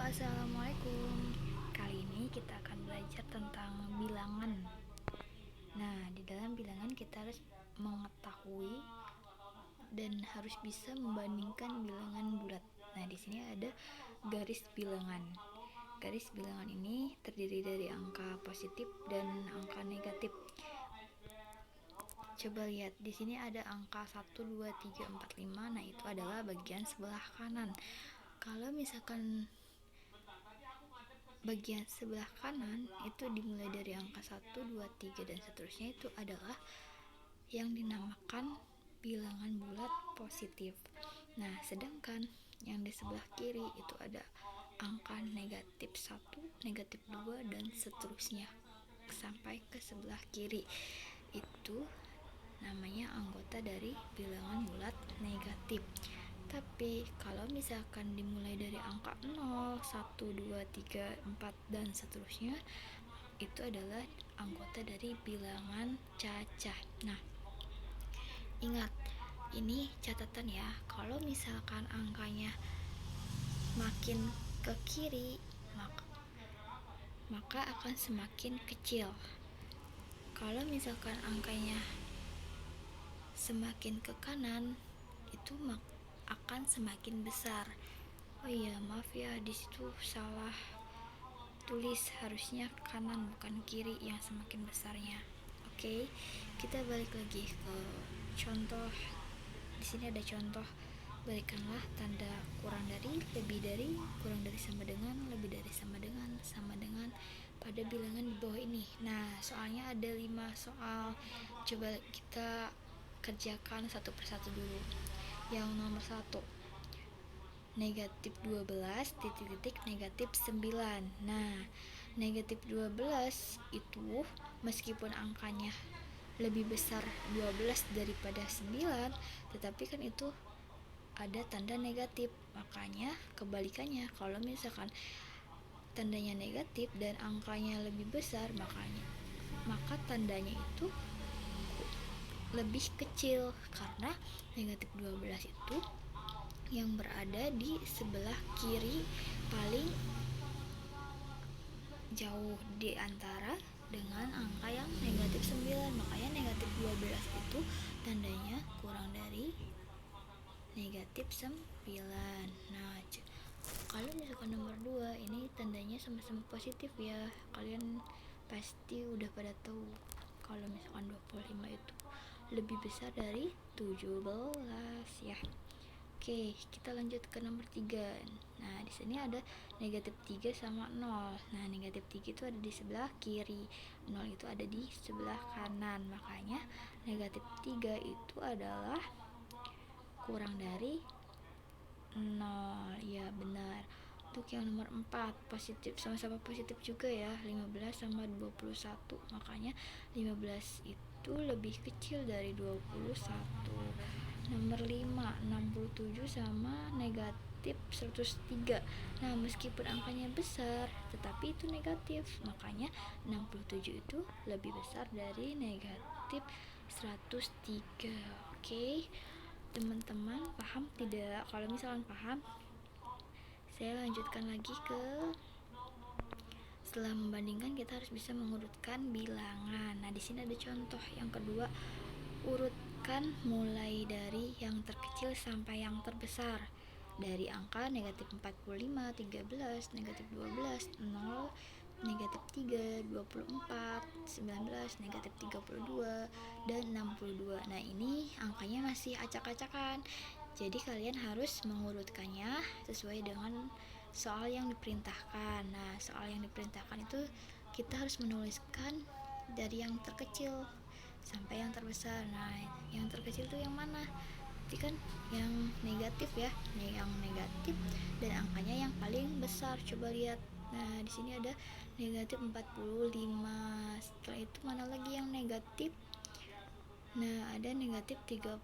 Assalamualaikum. Kali ini kita akan belajar tentang bilangan. Nah, di dalam bilangan kita harus mengetahui dan harus bisa membandingkan bilangan bulat. Nah, di sini ada garis bilangan. Garis bilangan ini terdiri dari angka positif dan angka negatif. Coba lihat, di sini ada angka 1, 2, 3, 4, 5. Nah, itu adalah bagian sebelah kanan. Kalau misalkan bagian sebelah kanan itu dimulai dari angka 1, 2, 3 dan seterusnya, itu adalah yang dinamakan bilangan bulat positif. Nah, sedangkan yang di sebelah kiri itu ada angka negatif 1, negatif 2 dan seterusnya sampai ke sebelah kiri. Itu namanya anggota dari bilangan bulat negatif. Tapi kalau misalkan dimulai dari angka 0, 1, 2, 3, 4 dan seterusnya, itu adalah anggota dari bilangan cacah. Nah, ingat, ini catatan ya. Kalau misalkan angkanya makin ke kiri, maka akan semakin kecil. Kalau misalkan angkanya semakin ke kanan, itu akan semakin besar. Oh iya, maaf ya, di situ salah tulis, harusnya kanan bukan kiri yang semakin besarnya. Oke, kita balik lagi ke contoh. Di sini ada contoh, berikanlah tanda kurang dari, lebih dari, kurang dari, sama dengan, lebih dari, sama dengan pada bilangan di bawah ini. Nah, soalnya ada 5 soal. Coba kita kerjakan satu persatu dulu. Yang nomor 1, negatif 12 titik negatif 9. Nah, negatif 12 itu meskipun angkanya lebih besar 12 daripada 9, tetapi kan itu ada tanda negatif. Makanya kebalikannya, kalau misalkan tandanya negatif dan angkanya lebih besar, maka tandanya itu lebih kecil, karena negatif 12 itu yang berada di sebelah kiri paling jauh di antara dengan angka yang negatif 9. Makanya negatif 12 itu tandanya kurang dari negatif 9. Nah, kalau misalkan nomor 2, ini tandanya sama-sama positif ya. Kalian pasti udah pada tahu kalau misalkan 25 itu lebih besar dari 17 ya. Oke, kita lanjut ke nomor 3. Nah, di sini ada negatif 3 sama 0. Nah, negatif 3 itu ada di sebelah kiri, 0 itu ada di sebelah kanan. Makanya negatif 3 itu adalah kurang dari 0. Ya, benar. Untuk yang nomor 4, positif, sama-sama positif juga ya, 15 sama 21. Makanya 15 itu lebih kecil dari 21. Nomor 5, 67 sama negatif 103. Nah, meskipun angkanya besar, tetapi itu negatif. Makanya 67 itu lebih besar dari negatif 103. Oke, teman-teman paham tidak? Kalau misalkan paham, saya lanjutkan lagi ke setelah membandingkan kita harus bisa mengurutkan bilangan. Nah, di sini ada contoh yang kedua, urutkan mulai dari yang terkecil sampai yang terbesar. Dari angka negatif 45, 13, negatif 12, 0, negatif 3, 24, 19, negatif 32, dan 62. Nah, ini angkanya masih acak-acakan. Jadi kalian harus mengurutkannya sesuai dengan soal yang diperintahkan. Nah, soal yang diperintahkan itu kita harus menuliskan dari yang terkecil sampai yang terbesar. Nah, yang terkecil itu yang mana? Berarti kan yang negatif ya. Yang negatif dan angkanya yang paling besar. Coba lihat. Nah, di sini ada negatif 45. Setelah itu mana lagi yang negatif? Nah, ada negatif 32.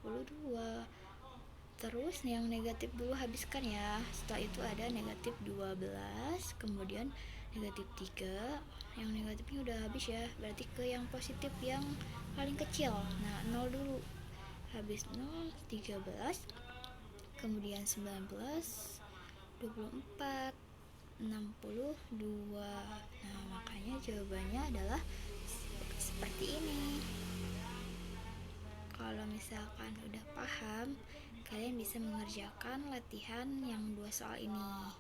Terus yang negatif dulu habiskan ya. Setelah itu ada negatif 12, kemudian negatif 3. Yang negatifnya udah habis ya. Berarti ke yang positif yang paling kecil. Nah, 0 dulu. Habis 0, 13. Kemudian 19, 24, 62. Nah, makanya jawabannya adalah seperti ini. Kalau misalkan udah paham, kalian bisa mengerjakan latihan yang 2 soal ini.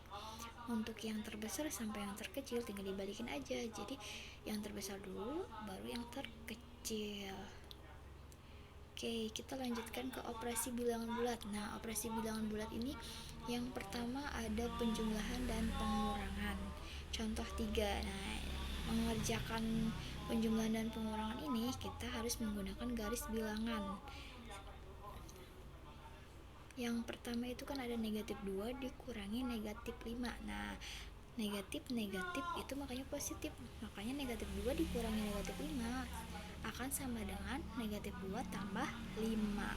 Untuk yang terbesar sampai yang terkecil tinggal dibalikin aja. Jadi yang terbesar dulu, baru yang terkecil. Oke, kita lanjutkan ke operasi bilangan bulat. Nah, operasi bilangan bulat ini yang pertama ada penjumlahan dan pengurangan. Contoh 3. Nah, mengerjakan penjumlahan dan pengurangan ini kita harus menggunakan garis bilangan. Yang pertama itu kan ada negatif 2 dikurangi negatif 5. Nah, negatif itu makanya positif. Makanya negatif 2 dikurangi negatif 5 akan sama dengan negatif 2 tambah 5.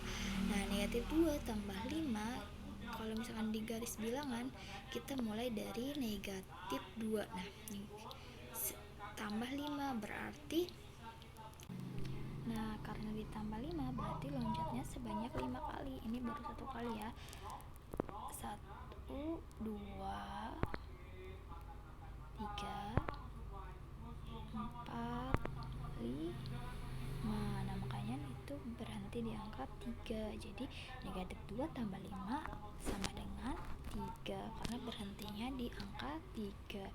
Nah, negatif 2 tambah 5, kalau misalkan di garis bilangan kita mulai dari negatif 2. Nah, tambah 5 berarti, nah karena ditambah 5 berarti loncatnya sebanyak 5 kali. Ini baru 1 kali ya. 1, 2, 3, 4, 5. Nah, makanya itu berhenti di angka 3. Jadi negatif 2 tambah 5 sama dengan 3 karena berhentinya di angka 3.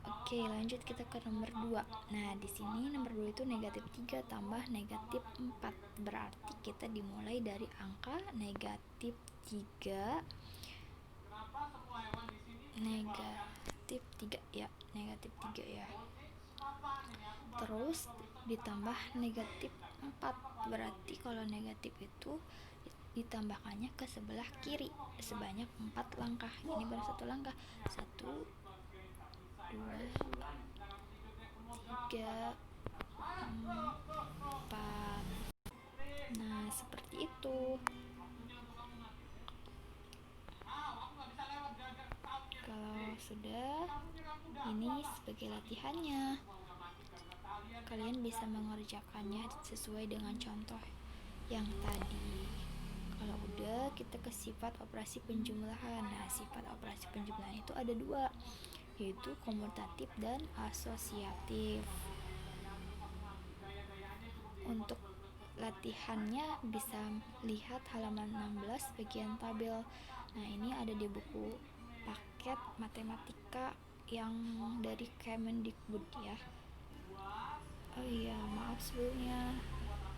Oke, lanjut kita ke nomor 2. Nah, di sini nomor 2 itu negatif 3 tambah negatif 4. Berarti kita dimulai dari angka negatif 3. Negatif 3 ya, negatif 3 ya. Terus ditambah negatif 4. Berarti kalau negatif itu ditambahkannya ke sebelah kiri sebanyak 4 langkah. Ini baru 1 langkah. 1, 2, 3, 4. Nah, seperti itu. Kalau sudah, ini sebagai latihannya. Kalian bisa mengerjakannya sesuai dengan contoh yang tadi. Kalau udah, kita ke sifat operasi penjumlahan. Nah, sifat operasi penjumlahan itu ada 2, yaitu komutatif dan asosiatif. Untuk latihannya bisa lihat halaman 16 bagian tabel. Nah, ini ada di buku paket matematika yang dari Kemendikbud ya. Oh iya, maaf sebelumnya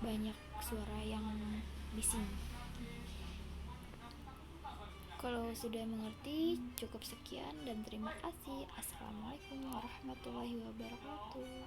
banyak suara yang bising. Kalau sudah mengerti, cukup sekian dan terima kasih. Assalamualaikum warahmatullahi wabarakatuh.